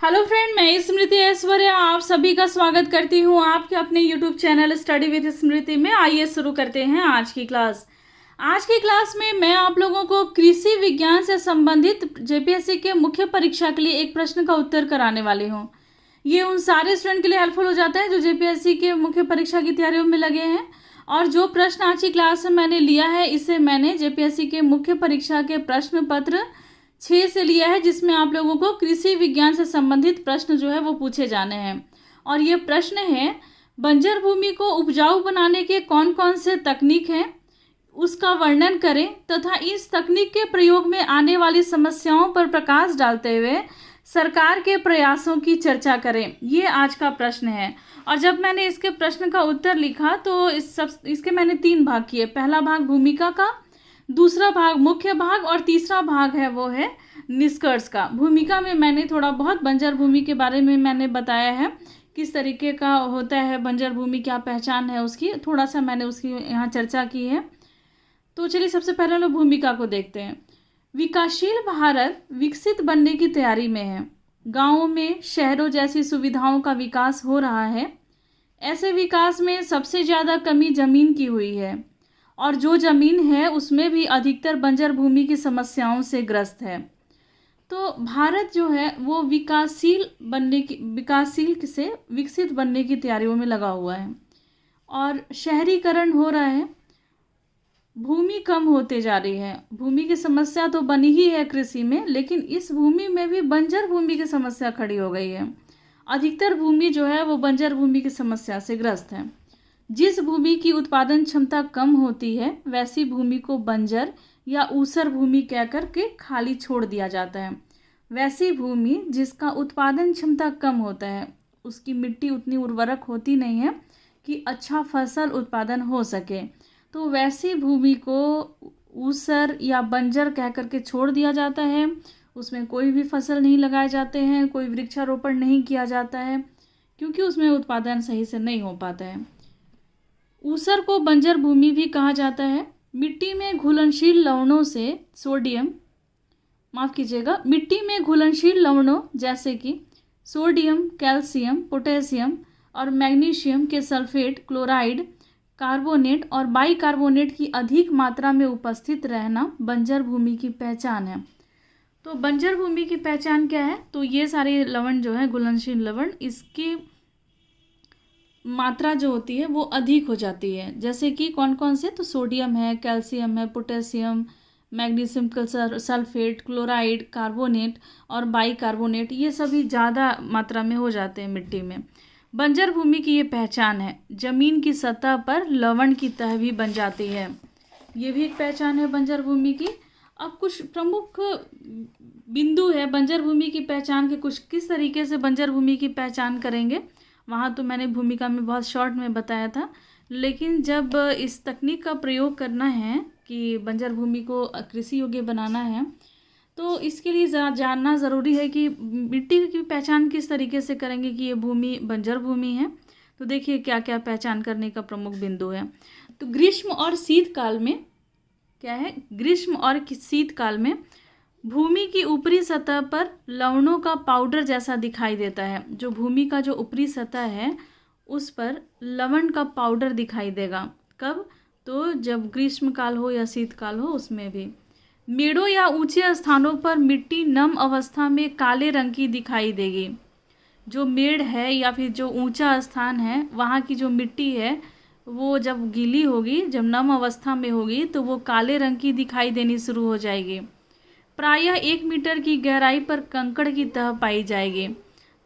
Hello friend, मैं स्मृति ऐश्वर्या आप सभी का स्वागत करती हूँ आपके अपने यूट्यूब चैनल स्टडी विद स्मृति में। आइए शुरू करते हैं आज की क्लास। आज की क्लास में मैं आप लोगों को कृषि विज्ञान से संबंधित जेपीएससी के मुख्य परीक्षा के लिए एक प्रश्न का उत्तर कराने वाली हूँ। ये उन सारे स्टूडेंट के लिए हेल्पफुल हो जाता है जो जेपीएससी के मुख्य परीक्षा की तैयारियों में लगे हैं। और जो प्रश्न आज की क्लास में मैंने लिया है, इसे मैंने जेपीएससी के मुख्य परीक्षा के प्रश्न पत्र 6 से लिया है, जिसमें आप लोगों को कृषि विज्ञान से संबंधित प्रश्न जो है वो पूछे जाने हैं। और ये प्रश्न है, बंजर भूमि को उपजाऊ बनाने के कौन कौन से तकनीक हैं, उसका वर्णन करें तथा इस तकनीक के प्रयोग में आने वाली समस्याओं पर प्रकाश डालते हुए सरकार के प्रयासों की चर्चा करें। ये आज का प्रश्न है। और जब मैंने इसके प्रश्न का उत्तर लिखा तो इसके मैंने 3 भाग किए। पहला भाग भूमिका का, दूसरा भाग मुख्य भाग और तीसरा भाग है वो है निष्कर्ष का। भूमिका में मैंने थोड़ा बहुत बंजर भूमि के बारे में मैंने बताया है, किस तरीके का होता है बंजर भूमि, क्या पहचान है उसकी, थोड़ा सा मैंने उसकी यहाँ चर्चा की है। तो चलिए सबसे पहले लोग भूमिका को देखते हैं। विकासशील भारत विकसित बनने की तैयारी में है। गाँवों में शहरों जैसी सुविधाओं का विकास हो रहा है। ऐसे विकास में सबसे ज़्यादा कमी जमीन की हुई है और जो ज़मीन है उसमें भी अधिकतर बंजर भूमि की समस्याओं से ग्रस्त है। तो भारत जो है वो विकासशील से विकसित बनने की तैयारियों में लगा हुआ है और शहरीकरण हो रहा है, भूमि कम होते जा रही है। भूमि की समस्या तो बनी ही है कृषि में, लेकिन इस भूमि में भी बंजर भूमि की समस्या खड़ी हो गई है। अधिकतर भूमि जो है वो बंजर भूमि की समस्या से ग्रस्त है। जिस भूमि की उत्पादन क्षमता कम होती है वैसी भूमि को बंजर या ऊसर भूमि कहकर के खाली छोड़ दिया जाता है। वैसी भूमि जिसका उत्पादन क्षमता कम होता है, उसकी मिट्टी उतनी उर्वरक होती नहीं है कि अच्छा फसल उत्पादन हो सके, तो वैसी भूमि को ऊसर या बंजर कहकर के छोड़ दिया जाता है। उसमें कोई भी फसल नहीं लगाए जाते हैं, कोई वृक्षारोपण नहीं किया जाता है, क्योंकि उसमें उत्पादन सही से नहीं हो पाता है। ऊसर को बंजर भूमि भी कहा जाता है। मिट्टी में घुलनशील लवणों जैसे कि सोडियम, कैल्शियम, पोटेशियम और मैग्नीशियम के सल्फेट, क्लोराइड, कार्बोनेट और बाइकार्बोनेट की अधिक मात्रा में उपस्थित रहना बंजर भूमि की पहचान है। तो बंजर भूमि की पहचान क्या है? तो ये सारे लवण जो है, घुलनशील लवण, इसकी मात्रा जो होती है वो अधिक हो जाती है। जैसे कि कौन कौन से? तो सोडियम है, कैल्शियम है, पोटेशियम, मैग्नीशियम का सल्फेट, क्लोराइड, कार्बोनेट और बाइकार्बोनेट, ये सभी ज़्यादा मात्रा में हो जाते हैं मिट्टी में। बंजर भूमि की ये पहचान है। जमीन की सतह पर लवण की तह भी बन जाती है, ये भी एक पहचान है बंजर भूमि की। अब कुछ प्रमुख बिंदु है बंजर भूमि की पहचान के, कुछ किस तरीके से बंजर भूमि की पहचान करेंगे, वहाँ तो मैंने भूमिका में बहुत शॉर्ट में बताया था। लेकिन जब इस तकनीक का प्रयोग करना है कि बंजर भूमि को कृषि योग्य बनाना है, तो इसके लिए जानना ज़रूरी है कि मिट्टी की पहचान किस तरीके से करेंगे कि ये भूमि बंजर भूमि है। तो देखिए क्या क्या पहचान करने का प्रमुख बिंदु है। तो ग्रीष्म और शीतकाल में क्या है? ग्रीष्म और शीतकाल में भूमि की ऊपरी सतह पर लवणों का पाउडर जैसा दिखाई देता है। जो भूमि का जो ऊपरी सतह है उस पर लवण का पाउडर दिखाई देगा। कब? तो जब ग्रीष्मकाल हो या शीतकाल हो, उसमें भी। मेड़ों या ऊंचे स्थानों पर मिट्टी नम अवस्था में काले रंग की दिखाई देगी। जो मेड़ है या फिर जो ऊंचा स्थान है, वहाँ की जो मिट्टी है वो जब गीली होगी, जब नम अवस्था में होगी, तो वो काले रंग की दिखाई देनी शुरू हो जाएगी। प्रायः 1 मीटर की गहराई पर कंकड़ की तह पाई जाएगी।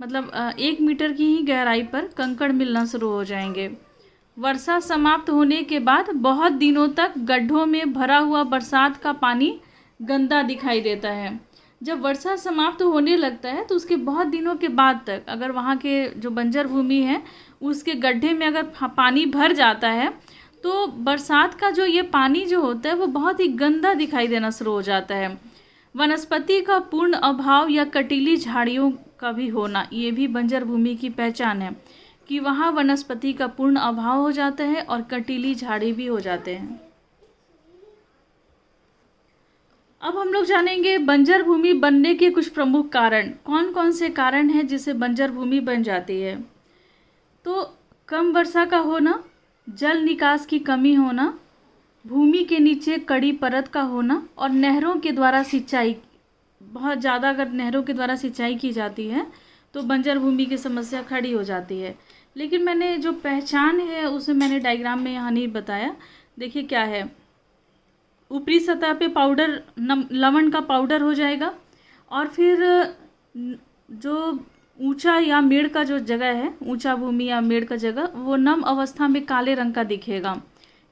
मतलब 1 मीटर की ही गहराई पर कंकड़ मिलना शुरू हो जाएंगे। वर्षा समाप्त होने के बाद बहुत दिनों तक गड्ढों में भरा हुआ बरसात का पानी गंदा दिखाई देता है। जब वर्षा समाप्त होने लगता है तो उसके बहुत दिनों के बाद तक अगर वहाँ के जो बंजर भूमि है उसके गड्ढे में अगर पानी भर जाता है, तो बरसात का जो ये पानी जो होता है वो बहुत ही गंदा दिखाई देना शुरू हो जाता है। वनस्पति का पूर्ण अभाव या कटीली झाड़ियों का भी होना, ये भी बंजर भूमि की पहचान है कि वहाँ वनस्पति का पूर्ण अभाव हो जाता है और कटीली झाड़ी भी हो जाते हैं। अब हम लोग जानेंगे बंजर भूमि बनने के कुछ प्रमुख कारण। कौन कौन से कारण हैं जिससे बंजर भूमि बन जाती है? तो कम वर्षा का होना, जल निकास की कमी होना, भूमि के नीचे कड़ी परत का होना और नहरों के द्वारा सिंचाई। बहुत ज़्यादा अगर नहरों के द्वारा सिंचाई की जाती है तो बंजर भूमि की समस्या खड़ी हो जाती है। लेकिन मैंने जो पहचान है उसे मैंने डायग्राम में यहाँ नहीं बताया। देखिए क्या है, ऊपरी सतह पे पाउडर लवण का पाउडर हो जाएगा और फिर जो ऊंचा या मेड़ का जो जगह है, ऊंचा भूमि या मेड़ का जगह, वो नम अवस्था में काले रंग का दिखेगा।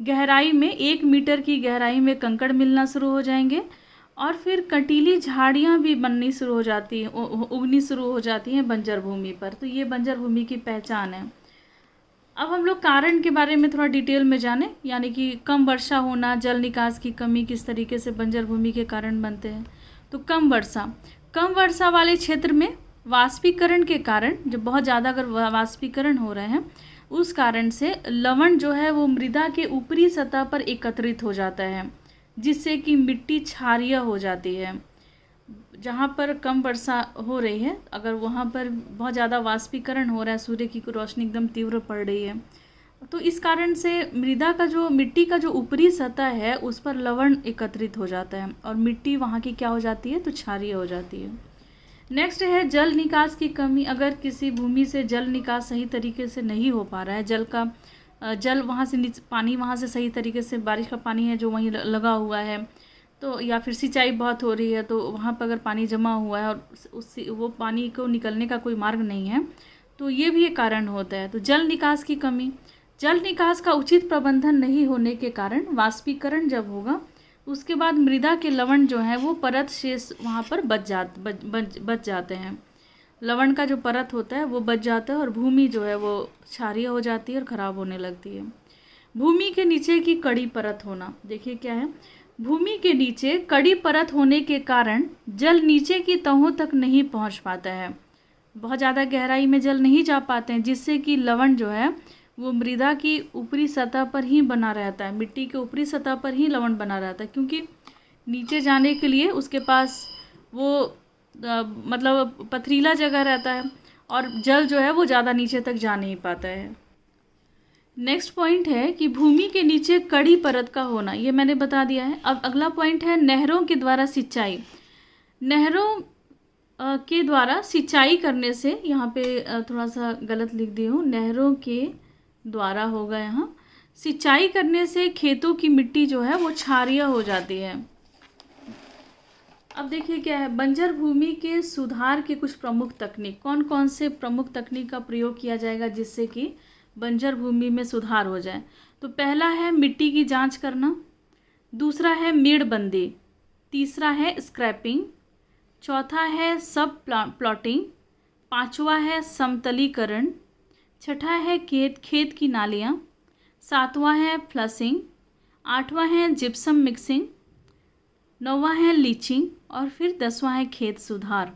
गहराई में 1 मीटर की गहराई में कंकड़ मिलना शुरू हो जाएंगे और फिर कंटीली झाड़ियाँ भी बननी शुरू हो जाती हैं, उगनी शुरू हो जाती हैं बंजर भूमि पर। तो ये बंजर भूमि की पहचान है। अब हम लोग कारण के बारे में थोड़ा डिटेल में जानें, यानी कि कम वर्षा होना, जल निकास की कमी किस तरीके से बंजर भूमि के कारण बनते हैं। तो कम वर्षा वाले क्षेत्र में वाष्पीकरण के कारण, जब बहुत ज़्यादा अगर वाष्पीकरण हो रहे हैं उस कारण से लवण जो है वो मृदा के ऊपरी सतह पर एकत्रित हो जाता है, जिससे कि मिट्टी क्षारीय हो जाती है। जहाँ पर कम वर्षा हो रही है, अगर वहाँ पर बहुत ज़्यादा वाष्पीकरण हो रहा है, सूर्य की रोशनी एकदम तीव्र पड़ रही है, तो इस कारण से मिट्टी का जो ऊपरी सतह है उस पर लवण एकत्रित हो जाता है और मिट्टी वहाँ की क्या हो जाती है, तो क्षारीय हो जाती है। नेक्स्ट है जल निकास की कमी। अगर किसी भूमि से जल निकास सही तरीके से नहीं हो पा रहा है, जल वहाँ से पानी वहाँ से सही तरीके से, बारिश का पानी है जो वहीं लगा हुआ है, तो या फिर सिंचाई बहुत हो रही है तो वहाँ पर अगर पानी जमा हुआ है और वो पानी को निकलने का कोई मार्ग नहीं है, तो ये भी एक कारण होता है। तो जल निकास की कमी, जल निकास का उचित प्रबंधन नहीं होने के कारण वाष्पीकरण जब होगा उसके बाद मृदा के लवण जो है वो परत शेष वहाँ पर बच जाते हैं। लवण का जो परत होता है वो बच जाता है और भूमि जो है वो क्षारीय हो जाती है और ख़राब होने लगती है। भूमि के नीचे की कड़ी परत होना, देखिए क्या है, भूमि के नीचे कड़ी परत होने के कारण जल नीचे की तहों तक नहीं पहुँच पाता है। बहुत ज़्यादा गहराई में जल नहीं जा पाते हैं, जिससे कि लवण जो है वो मृदा की ऊपरी सतह पर ही बना रहता है, मिट्टी के ऊपरी सतह पर ही लवण बना रहता है, क्योंकि नीचे जाने के लिए उसके पास वो मतलब पथरीला जगह रहता है और जल जो है वो ज़्यादा नीचे तक जा नहीं पाता है। नेक्स्ट पॉइंट है कि भूमि के नीचे कड़ी परत का होना, ये मैंने बता दिया है। अब अगला पॉइंट है नहरों के द्वारा सिंचाई। नहरों के द्वारा सिंचाई करने से, यहाँ पे थोड़ा सा गलत लिख दी हूँ, नहरों के द्वारा होगा यहाँ, सिंचाई करने से खेतों की मिट्टी जो है वो क्षारीय हो जाती है। अब देखिए क्या है, बंजर भूमि के सुधार के कुछ प्रमुख तकनीक। कौन कौन से प्रमुख तकनीक का प्रयोग किया जाएगा जिससे कि बंजर भूमि में सुधार हो जाए? तो पहला है मिट्टी की जांच करना, दूसरा है मेड़बंदी, तीसरा है स्क्रैपिंग, चौथा है सब प्लॉटिंग, पांचवा है समतलीकरण, छठा है खेत की नालियाँ, सातवां है फ्लशिंग, आठवां है जिप्सम मिक्सिंग, नौवां है लीचिंग और फिर 10वां है खेत सुधार।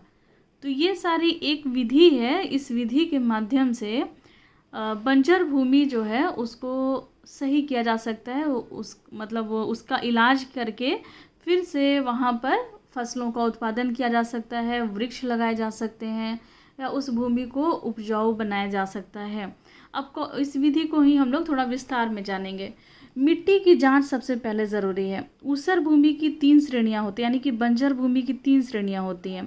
तो ये सारी एक विधि है। इस विधि के माध्यम से बंजर भूमि जो है उसको सही किया जा सकता है, उसका इलाज करके फिर से वहाँ पर फसलों का उत्पादन किया जा सकता है, वृक्ष लगाए जा सकते हैं या उस भूमि को उपजाऊ बनाया जा सकता है। अब इस विधि को ही हम लोग थोड़ा विस्तार में जानेंगे। मिट्टी की जांच सबसे पहले ज़रूरी है। ऊसर भूमि की 3 श्रेणियां होती हैं, यानी कि बंजर भूमि की 3 श्रेणियां होती हैं।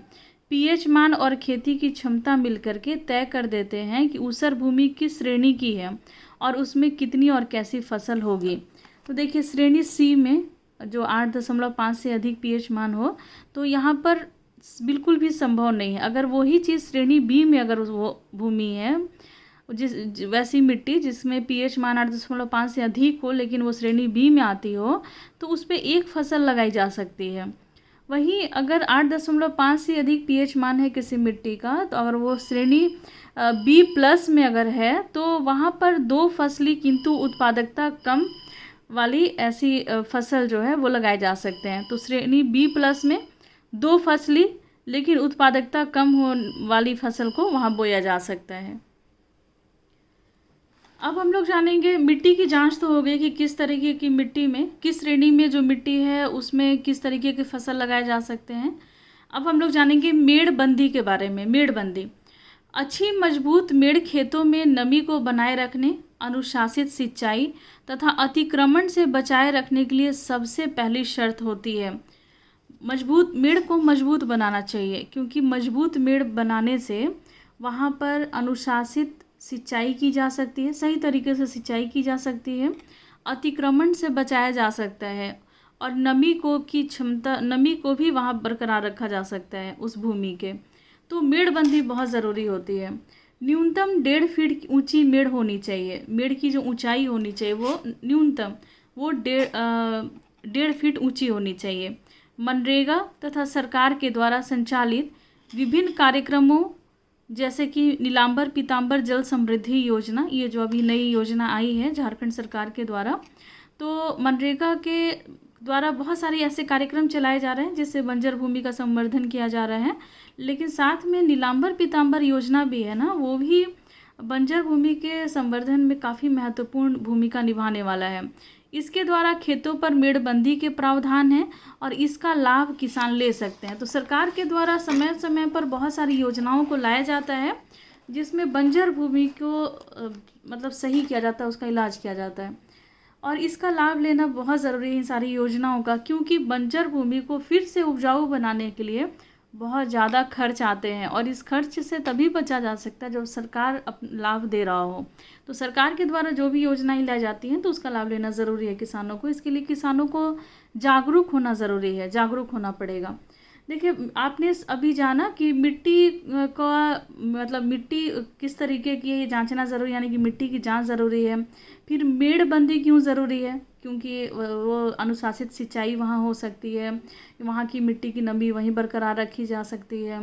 पीएच मान और खेती की क्षमता मिलकर के तय कर देते हैं कि ऊसर भूमि किस श्रेणी की है और उसमें कितनी और कैसी फसल होगी। तो देखिए श्रेणी सी में जो 8.5 से अधिक पीएच मान हो, तो यहाँ पर बिल्कुल भी संभव नहीं है। अगर वही चीज़ श्रेणी बी में अगर वो भूमि है, वैसी मिट्टी जिसमें पीएच मान 8.5 से अधिक हो लेकिन वो श्रेणी बी में आती हो, तो उस पर एक फसल लगाई जा सकती है। वहीं अगर 8.5 से अधिक पीएच मान है किसी मिट्टी का, तो अगर वो श्रेणी बी प्लस में अगर है तो वहाँ पर 2 फसली किंतु उत्पादकता कम वाली ऐसी फसल जो है वो लगाए जा सकते हैं। तो श्रेणी बी प्लस में 2 फसली लेकिन उत्पादकता कम हो वाली फसल को वहाँ बोया जा सकता है। अब हम लोग जानेंगे मिट्टी की जांच तो हो गई कि किस तरीके की मिट्टी में, किस श्रेणी में जो मिट्टी है उसमें किस तरीके की फसल लगाए जा सकते हैं। अब हम लोग जानेंगे मेड़बंदी के बारे में। मेड़बंदी अच्छी मजबूत मेड़ खेतों में नमी को बनाए रखने, अनुशासित सिंचाई तथा अतिक्रमण से बचाए रखने के लिए सबसे पहली शर्त होती है। मजबूत मेड़ को मजबूत बनाना चाहिए, क्योंकि मजबूत मेड़ बनाने से वहाँ पर अनुशासित सिंचाई की जा सकती है, सही तरीके से सिंचाई की जा सकती है, अतिक्रमण से बचाया जा सकता है और नमी को भी वहाँ बरकरार रखा जा सकता है उस भूमि के। तो मेड़बंदी बहुत ज़रूरी होती है। न्यूनतम 1.5 फीट ऊंची मेड़ होनी चाहिए। मेड़ की जो ऊंचाई होनी चाहिए वो न्यूनतम वो 1.5 फीट ऊंची होनी चाहिए। मनरेगा तथा सरकार के द्वारा संचालित विभिन्न कार्यक्रमों जैसे कि नीलांबर पीतांबर जल समृद्धि योजना, ये जो अभी नई योजना आई है झारखंड सरकार के द्वारा, तो मनरेगा के द्वारा बहुत सारे ऐसे कार्यक्रम चलाए जा रहे हैं जिससे बंजर भूमि का संवर्धन किया जा रहा है। लेकिन साथ में नीलांबर पीतांबर योजना भी है ना, वो भी बंजर भूमि के संवर्धन में काफ़ी महत्वपूर्ण भूमिका निभाने वाला है। इसके द्वारा खेतों पर मेड़बंदी के प्रावधान हैं और इसका लाभ किसान ले सकते हैं। तो सरकार के द्वारा समय समय पर बहुत सारी योजनाओं को लाया जाता है जिसमें बंजर भूमि को मतलब सही किया जाता है, उसका इलाज किया जाता है और इसका लाभ लेना बहुत ज़रूरी है इन सारी योजनाओं का, क्योंकि बंजर भूमि को फिर से उपजाऊ बनाने के लिए बहुत ज़्यादा खर्च आते हैं और इस खर्च से तभी बचा जा सकता है जब सरकार लाभ दे रहा हो। तो सरकार के द्वारा जो भी योजनाएं लाई जाती हैं तो उसका लाभ लेना ज़रूरी है किसानों को। इसके लिए किसानों को जागरूक होना ज़रूरी है, जागरूक होना पड़ेगा। देखिए, आपने अभी जाना कि मिट्टी का मतलब मिट्टी किस तरीके की है ये जांचना ज़रूरी, यानी कि मिट्टी की जांच ज़रूरी है। फिर मेड़बंदी क्यों ज़रूरी है, क्योंकि वो अनुशासित सिंचाई वहाँ हो सकती है, वहाँ की मिट्टी की नमी वहीं बरकरार रखी जा सकती है।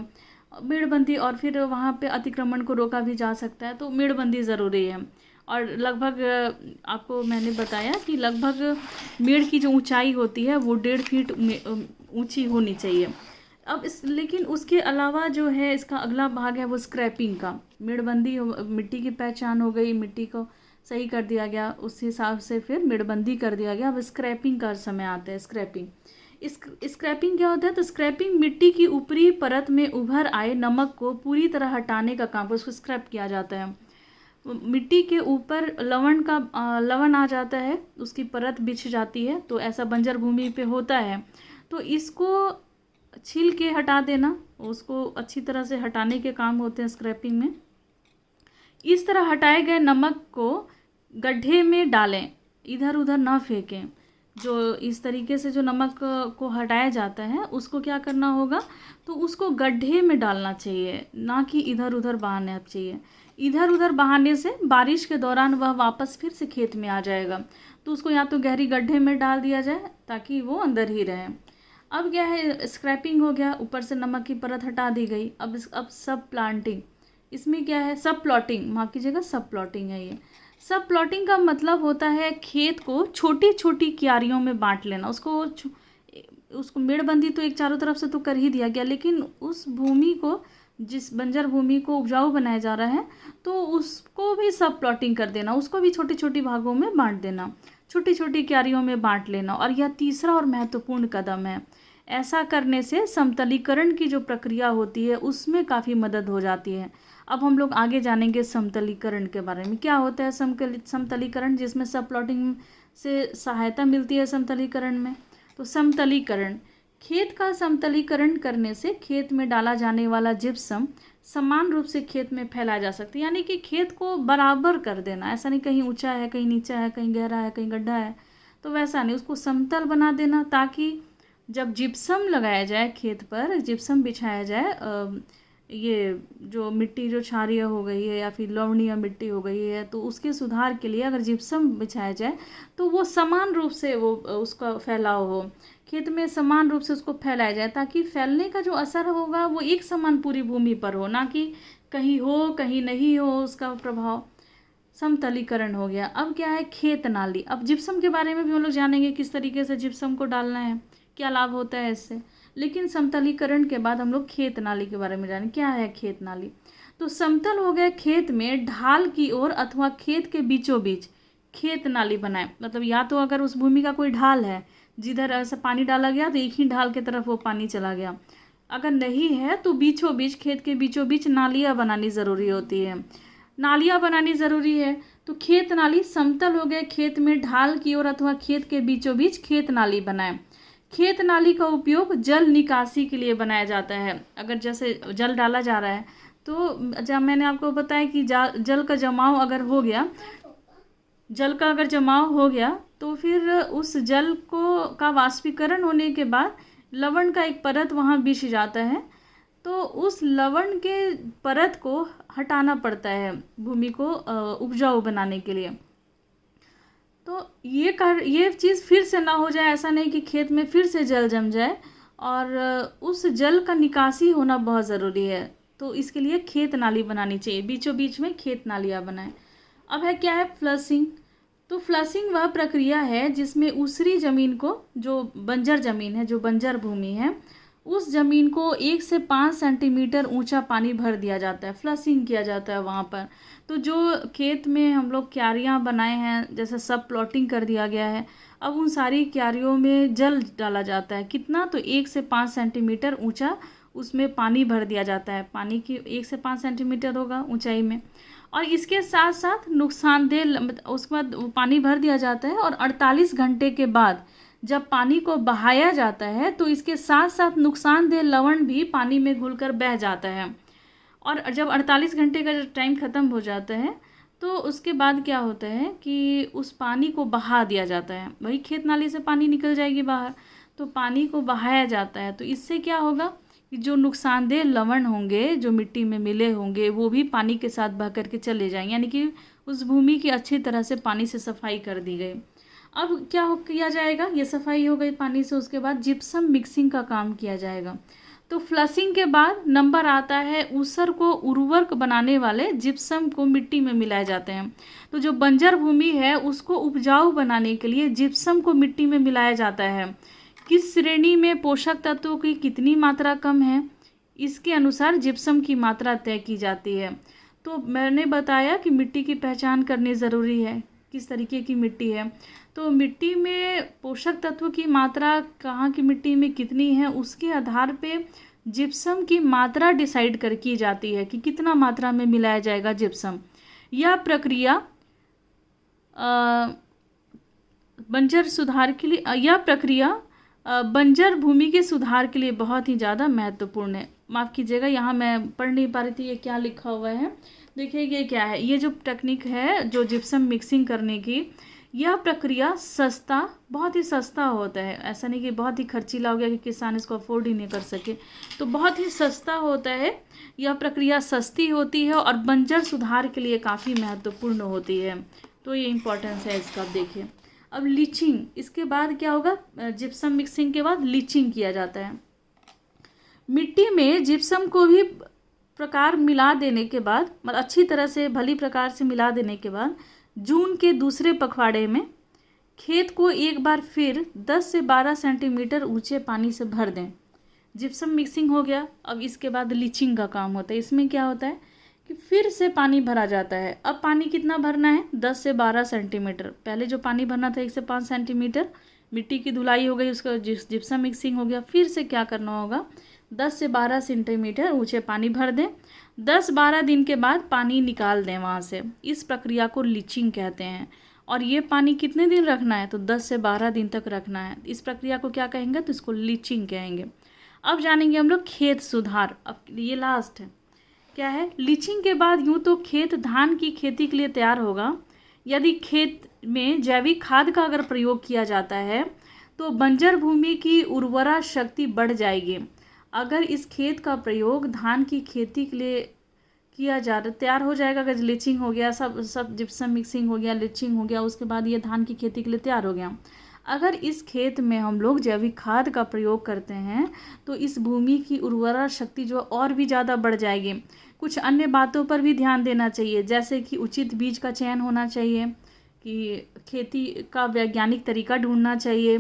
मेड़बंदी और फिर वहाँ पे अतिक्रमण को रोका भी जा सकता है, तो मेड़बंदी ज़रूरी है। और लगभग आपको मैंने बताया कि लगभग मेड़ की जो ऊंचाई होती है वो 1.5 फीट ऊंची होनी चाहिए। अब लेकिन उसके अलावा जो है इसका अगला भाग है वो स्क्रैपिंग का। मेड़बंदी मिट्टी की पहचान हो गई, मिट्टी को सही कर दिया गया, उस हिसाब से फिर मेड़बंदी कर दिया गया। अब स्क्रैपिंग का समय आता है। स्क्रैपिंग क्या होता है? तो स्क्रैपिंग मिट्टी की ऊपरी परत में उभर आए नमक को पूरी तरह हटाने का काम, उसको स्क्रैप किया जाता है। मिट्टी के ऊपर लवण आ जाता है, उसकी परत बिछ जाती है, तो ऐसा बंजर भूमि पे होता है। तो इसको छील के हटा देना, उसको अच्छी तरह से हटाने के काम होते हैं स्क्रैपिंग में। इस तरह हटाए गए नमक को गड्ढे में डालें, इधर उधर ना फेंकें। जो इस तरीके से जो नमक को हटाया जाता है उसको क्या करना होगा, तो उसको गड्ढे में डालना चाहिए, ना कि इधर उधर बहाना चाहिए। इधर उधर बहाने से बारिश के दौरान वह वापस फिर से खेत में आ जाएगा, तो उसको या तो गहरी गड्ढे में डाल दिया जाए ताकि वो अंदर ही रहे। अब क्या है, स्क्रैपिंग हो गया, ऊपर से नमक की परत हटा दी गई। अब सब प्लांटिंग, इसमें क्या है, सब प्लॉटिंग, माफ़ कीजिएगा, सब प्लॉटिंग है ये। सब प्लॉटिंग का मतलब होता है खेत को छोटी छोटी क्यारियों में बांट लेना। उसको मेड़बंदी तो एक चारों तरफ से तो कर ही दिया गया, लेकिन उस भूमि को, जिस बंजर भूमि को उपजाऊ बनाया जा रहा है, तो उसको भी सब प्लॉटिंग कर देना, उसको भी छोटी छोटी भागों में बांट देना, छोटी छोटी क्यारियों में बांट लेना। और यह तीसरा और महत्वपूर्ण कदम है। ऐसा करने से समतलीकरण की जो प्रक्रिया होती है उसमें काफ़ी मदद हो जाती है। अब हम लोग आगे जानेंगे समतलीकरण के बारे में। क्या होता है समतलीकरण, जिसमें सब प्लॉटिंग से सहायता मिलती है समतलीकरण में। तो समतलीकरण, खेत का समतलीकरण करने से खेत में डाला जाने वाला जिप्सम समान रूप से खेत में फैलाया जा सकता है, यानी कि खेत को बराबर कर देना। ऐसा नहीं कहीं ऊंचा है, कहीं नीचा है, कहीं गहरा है, कहीं गड्ढा है, तो वैसा नहीं, उसको समतल बना देना, ताकि जब जिप्सम लगाया जाए, खेत पर जिप्सम बिछाया जाए, ये जो मिट्टी जो क्षारीय हो गई है या फिर लवणीय मिट्टी हो गई है, तो उसके सुधार के लिए अगर जिप्सम बिछाया जाए तो वो समान रूप से वो उसका फैलाव हो, खेत में समान रूप से उसको फैलाया जाए, ताकि फैलने का जो असर होगा वो एक समान पूरी भूमि पर हो, ना कि कहीं हो कहीं नहीं हो उसका प्रभाव। समतलीकरण हो गया। अब क्या है, खेत नाली। अब जिप्सम के बारे में भी हम लोग जानेंगे किस तरीके से जिप्सम को डालना है, क्या लाभ होता है इससे। लेकिन समतलीकरण के बाद हम लोग खेत नाली के बारे में जाने। क्या है खेत नाली? तो समतल हो गए खेत में ढाल की ओर अथवा खेत के बीचों बीच खेत नाली बनाए। मतलब या तो अगर उस भूमि का कोई ढाल है जिधर ऐसा पानी डाला गया तो एक ही ढाल की तरफ वो पानी चला गया, अगर नहीं है तो बीचों बीच, खेत के बीचों बीच नालियाँ बनानी ज़रूरी होती है। नालियाँ बनानी ज़रूरी है। तो खेत नाली समतल हो गए खेत में ढाल की ओर अथवा खेत के बीचों बीच खेत नाली बनाए। खेत नाली का उपयोग जल निकासी के लिए बनाया जाता है। अगर जैसे जल डाला जा रहा है तो जब मैंने आपको बताया कि जल का जमाव अगर हो गया, जल का अगर जमाव हो गया तो फिर उस जल का वाष्पीकरण होने के बाद लवण का एक परत वहाँ बिछ जाता है, तो उस लवण के परत को हटाना पड़ता है भूमि को उपजाऊ बनाने के लिए। तो ये चीज़ फिर से ना हो जाए, ऐसा नहीं कि खेत में फिर से जल जम जाए, और उस जल का निकासी होना बहुत ज़रूरी है। तो इसके लिए खेत नाली बनानी चाहिए, बीचों बीच में खेत नालियाँ बनाएं। अब है क्या है फ्लशिंग। तो फ्लशिंग वह प्रक्रिया है जिसमें ऊसरी ज़मीन को, जो बंजर ज़मीन है, जो बंजर भूमि है, उस ज़मीन को 1 से 5 सेंटीमीटर ऊंचा पानी भर दिया जाता है, फ्लशिंग किया जाता है वहाँ पर। तो जो खेत में हम लोग क्यारियाँ बनाए हैं, जैसे सब प्लॉटिंग कर दिया गया है, अब उन सारी क्यारियों में जल डाला जाता है। कितना? तो 1 से 5 सेंटीमीटर ऊंचा उसमें पानी भर दिया जाता है। पानी की 1 से 5 सेंटीमीटर होगा ऊंचाई में, और इसके साथ साथ नुकसानदेह, उसके बाद पानी भर दिया जाता है, और 48 घंटे के बाद जब पानी को बहाया जाता है तो इसके साथ साथ नुकसानदेह लवण भी पानी में घुलकर बह जाता है। और जब 48 घंटे का टाइम ख़त्म हो जाता है तो उसके बाद क्या होता है कि उस पानी को बहा दिया जाता है। वही खेत नाली से पानी निकल जाएगी बाहर, तो पानी को बहाया जाता है। तो इससे क्या होगा कि जो नुकसानदेह लवण होंगे, जो मिट्टी में मिले होंगे, वो भी पानी के साथ बह करके चले जाएंगे, यानी कि उस भूमि की अच्छी तरह से पानी से सफाई कर दी गई। अब क्या किया जाएगा? ये सफाई हो गई पानी से, उसके बाद जिप्सम मिक्सिंग का काम किया जाएगा। तो फ्लशिंग के बाद नंबर आता है ऊसर को उर्वरक बनाने वाले जिप्सम को मिट्टी में मिलाए जाते हैं। तो जो बंजर भूमि है उसको उपजाऊ बनाने के लिए जिप्सम को मिट्टी में मिलाया जाता है। किस श्रेणी में पोषक तत्वों की कितनी मात्रा कम है, इसके अनुसार जिप्सम की मात्रा तय की जाती है। तो मैंने बताया कि मिट्टी की पहचान करनी ज़रूरी है, किस तरीके की मिट्टी है। तो मिट्टी में पोषक तत्व की मात्रा कहाँ की मिट्टी में कितनी है, उसके आधार पे जिप्सम की मात्रा डिसाइड कर की जाती है कि कितना मात्रा में मिलाया जाएगा जिप्सम। यह प्रक्रिया बंजर भूमि के सुधार के लिए बहुत ही ज़्यादा महत्वपूर्ण है। माफ़ कीजिएगा, यहाँ मैं पढ़ नहीं पा रही थी, ये क्या लिखा हुआ है। देखिए ये क्या है, ये जो टेक्निक है जो जिप्सम मिक्सिंग करने की, यह प्रक्रिया सस्ता, बहुत ही सस्ता होता है। ऐसा नहीं कि बहुत ही खर्चीला हो गया कि किसान इसको अफोर्ड ही नहीं कर सके, तो बहुत ही सस्ता होता है। यह प्रक्रिया सस्ती होती है और बंजर सुधार के लिए काफ़ी महत्वपूर्ण होती है। तो ये इम्पोर्टेंस है इसका। देखिए अब लीचिंग, इसके बाद क्या होगा? जिप्सम मिक्सिंग के बाद लीचिंग किया जाता है। मिट्टी में जिप्सम को भी प्रकार मिला देने के बाद, मतलब अच्छी तरह से भली प्रकार से मिला देने के बाद, जून के दूसरे पखवाड़े में खेत को एक बार फिर 10 से 12 सेंटीमीटर ऊंचे पानी से भर दें। जिप्सम मिक्सिंग हो गया। अब इसके बाद लीचिंग का काम होता है। इसमें क्या होता है कि फिर से पानी भरा जाता है। अब पानी कितना भरना है? 10 से 12 सेंटीमीटर। पहले जो पानी भरना था 1 से 5 सेंटीमीटर, मिट्टी की धुलाई हो गई, उसका जिप्सम मिक्सिंग हो गया। फिर से क्या करना होगा? 10 से 12 सेंटीमीटर ऊंचे पानी भर दें। 10-12 दिन के बाद पानी निकाल दें वहाँ से। इस प्रक्रिया को लीचिंग कहते हैं। और ये पानी कितने दिन रखना है? तो 10 से 12 दिन तक रखना है। इस प्रक्रिया को क्या कहेंगे? तो इसको लीचिंग कहेंगे। अब जानेंगे हम लोग खेत सुधार। अब ये लास्ट है, क्या है? लीचिंग के बाद यूँ तो खेत धान की खेती के लिए तैयार होगा। यदि खेत में जैविक खाद का अगर प्रयोग किया जाता है तो बंजर भूमि की उर्वरा शक्ति बढ़ जाएगी। अगर इस खेत का प्रयोग धान की खेती के लिए किया जा रहा, तैयार हो जाएगा। अगर लीचिंग हो गया, सब जिप्सम मिक्सिंग हो गया, लीचिंग हो गया, उसके बाद ये धान की खेती के लिए तैयार हो गया। अगर इस खेत में हम लोग जैविक खाद का प्रयोग करते हैं तो इस भूमि की उर्वरा शक्ति जो और भी ज़्यादा बढ़ जाएगी। कुछ अन्य बातों पर भी ध्यान देना चाहिए, जैसे कि उचित बीज का चयन होना चाहिए, कि खेती का वैज्ञानिक तरीका ढूंढना चाहिए,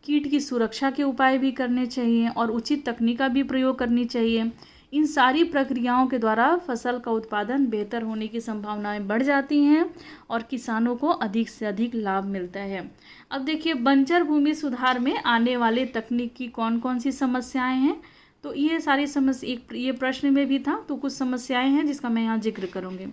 कीट की सुरक्षा के उपाय भी करने चाहिए और उचित तकनीक का भी प्रयोग करनी चाहिए। इन सारी प्रक्रियाओं के द्वारा फसल का उत्पादन बेहतर होने की संभावनाएं बढ़ जाती हैं और किसानों को अधिक से अधिक लाभ मिलता है। अब देखिए, बंजर भूमि सुधार में आने वाले तकनीक की कौन कौन सी समस्याएं हैं। तो ये सारी समस्या ये प्रश्न में भी था, तो कुछ समस्याएं हैं जिसका मैं यहाँ जिक्र करूँगी।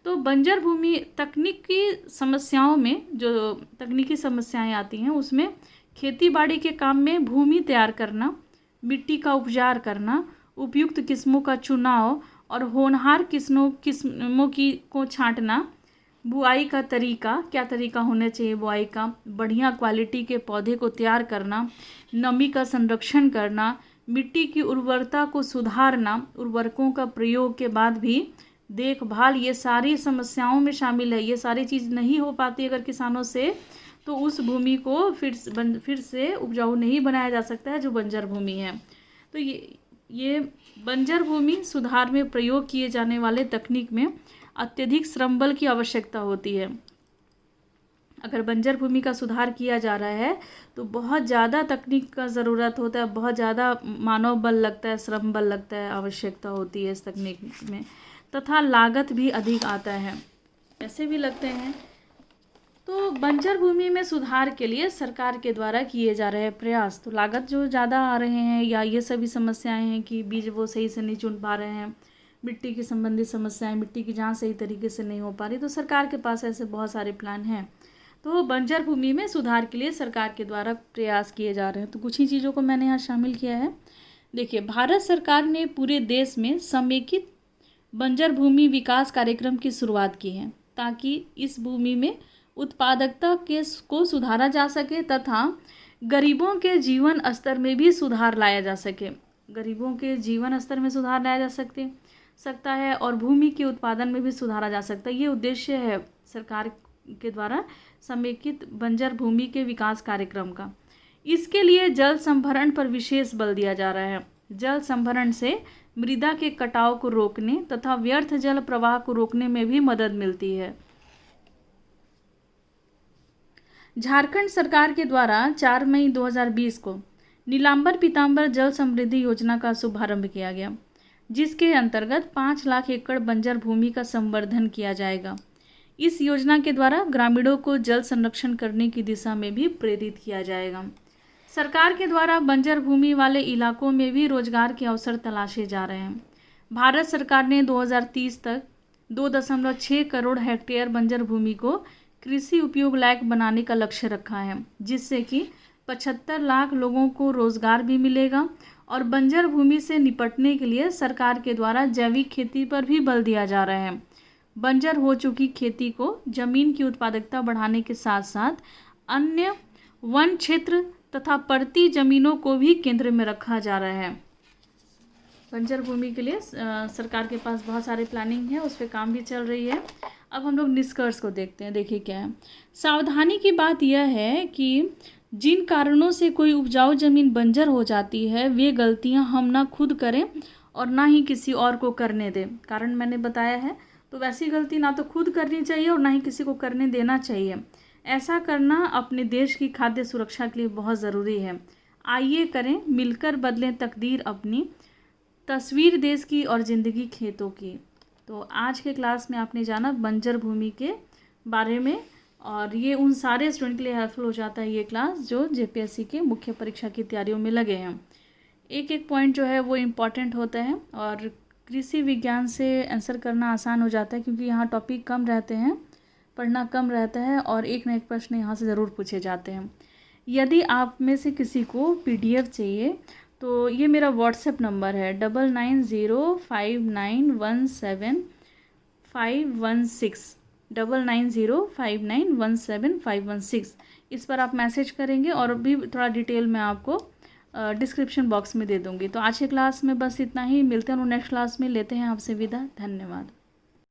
तो बंजर भूमि तकनीकी समस्याओं में जो तकनीकी समस्याएं आती हैं उसमें खेती बाड़ी के काम में भूमि तैयार करना, मिट्टी का उपचार करना, उपयुक्त किस्मों का चुनाव और होनहार किस्मों की को छांटना, बुआई का तरीका, क्या तरीका होना चाहिए बुआई का, बढ़िया क्वालिटी के पौधे को तैयार करना, नमी का संरक्षण करना, मिट्टी की उर्वरता को सुधारना, उर्वरकों का प्रयोग के बाद भी देखभाल, ये सारी समस्याओं में शामिल है। ये सारी चीज़ नहीं हो पाती अगर किसानों से, तो उस भूमि को फिर से उपजाऊ नहीं बनाया जा सकता है जो बंजर भूमि है। तो ये बंजर भूमि सुधार में प्रयोग किए जाने वाले तकनीक में अत्यधिक श्रम बल की आवश्यकता होती है। अगर बंजर भूमि का सुधार किया जा रहा है तो बहुत ज़्यादा तकनीक का ज़रूरत होता है, बहुत ज़्यादा मानव बल लगता है, श्रम बल लगता है, आवश्यकता होती है इस तकनीक में, तथा लागत भी अधिक आता है, पैसे भी लगते हैं। तो बंजर भूमि में सुधार के लिए सरकार के द्वारा किए जा रहे प्रयास, तो लागत जो ज़्यादा आ रहे हैं या ये सभी समस्याएं हैं कि बीज वो सही से नहीं चुन पा रहे हैं, मिट्टी की संबंधित समस्याएं, मिट्टी की जांच सही तरीके से नहीं हो पा रही, तो सरकार के पास ऐसे बहुत सारे प्लान हैं। तो बंजर भूमि में सुधार के लिए सरकार के द्वारा प्रयास किए जा रहे हैं। तो कुछ ही चीज़ों को मैंने यहाँ शामिल किया है। देखिए, भारत सरकार ने पूरे देश में समेकित बंजर भूमि विकास कार्यक्रम की शुरुआत की है ताकि इस भूमि में उत्पादकता को सुधारा जा सके तथा गरीबों के जीवन स्तर में भी सुधार लाया जा सके। गरीबों के जीवन स्तर में सुधार लाया जा सकता है और भूमि के उत्पादन में भी सुधारा जा सकता है। ये उद्देश्य है सरकार के द्वारा समेकित बंजर भूमि के विकास कार्यक्रम का। इसके लिए जल संभरण पर विशेष बल दिया जा रहा है। जल संभरण से मृदा के कटाव को रोकने तथा व्यर्थ जल प्रवाह को रोकने में भी मदद मिलती है। झारखंड सरकार के द्वारा 4 मई 2020 को नीलांबर पीतांबर जल समृद्धि योजना का शुभारंभ किया गया, जिसके अंतर्गत 5 लाख एकड़ बंजर भूमि का संवर्धन किया जाएगा। इस योजना के द्वारा ग्रामीणों को जल संरक्षण करने की दिशा में भी प्रेरित किया जाएगा। सरकार के द्वारा बंजर भूमि वाले इलाकों में भी रोजगार के अवसर तलाशे जा रहे हैं। भारत सरकार ने 2030 तक 2.6 करोड़ हेक्टेयर बंजर भूमि को कृषि उपयोग लायक बनाने का लक्ष्य रखा है, जिससे कि 75 लाख लोगों को रोजगार भी मिलेगा। और बंजर भूमि से निपटने के लिए सरकार के द्वारा जैविक खेती पर भी बल दिया जा रहा है। बंजर हो चुकी खेती को जमीन की उत्पादकता बढ़ाने के साथ साथ अन्य वन क्षेत्र तथा परती जमीनों को भी केंद्र में रखा जा रहा है। बंजर भूमि के लिए सरकार के पास बहुत सारे प्लानिंग है, उस पर काम भी चल रही है। अब हम लोग निष्कर्ष को देखते हैं। देखिए क्या है। सावधानी की बात यह है कि जिन कारणों से कोई उपजाऊ जमीन बंजर हो जाती है वे गलतियां हम ना खुद करें और ना ही किसी और को करने दें। कारण मैंने बताया है, तो वैसी गलती ना तो खुद करनी चाहिए और ना ही किसी को करने देना चाहिए। ऐसा करना अपने देश की खाद्य सुरक्षा के लिए बहुत ज़रूरी है। आइए करें मिलकर बदलें तकदीर अपनी, तस्वीर देश की और ज़िंदगी खेतों की। तो आज के क्लास में आपने जाना बंजर भूमि के बारे में, और ये उन सारे स्टूडेंट के लिए हेल्पफुल हो जाता है ये क्लास जो जेपीएससी के मुख्य परीक्षा की तैयारियों में लगे हैं। एक एक पॉइंट जो है वो इम्पॉर्टेंट होता है और कृषि विज्ञान से आंसर करना आसान हो जाता है, क्योंकि यहाँ टॉपिक कम रहते हैं, पढ़ना कम रहता है और एक न एक प्रश्न यहाँ से ज़रूर पूछे जाते हैं। यदि आप में से किसी को PDF चाहिए तो ये मेरा व्हाट्सएप नंबर है 9905917516 9905917516। इस पर आप मैसेज करेंगे और भी थोड़ा डिटेल मैं आपको डिस्क्रिप्शन बॉक्स में दे दूँगी। तो आज के क्लास में बस इतना ही। मिलते हैं नेक्स्ट क्लास में। लेते हैं आपसे विदा। धन्यवाद।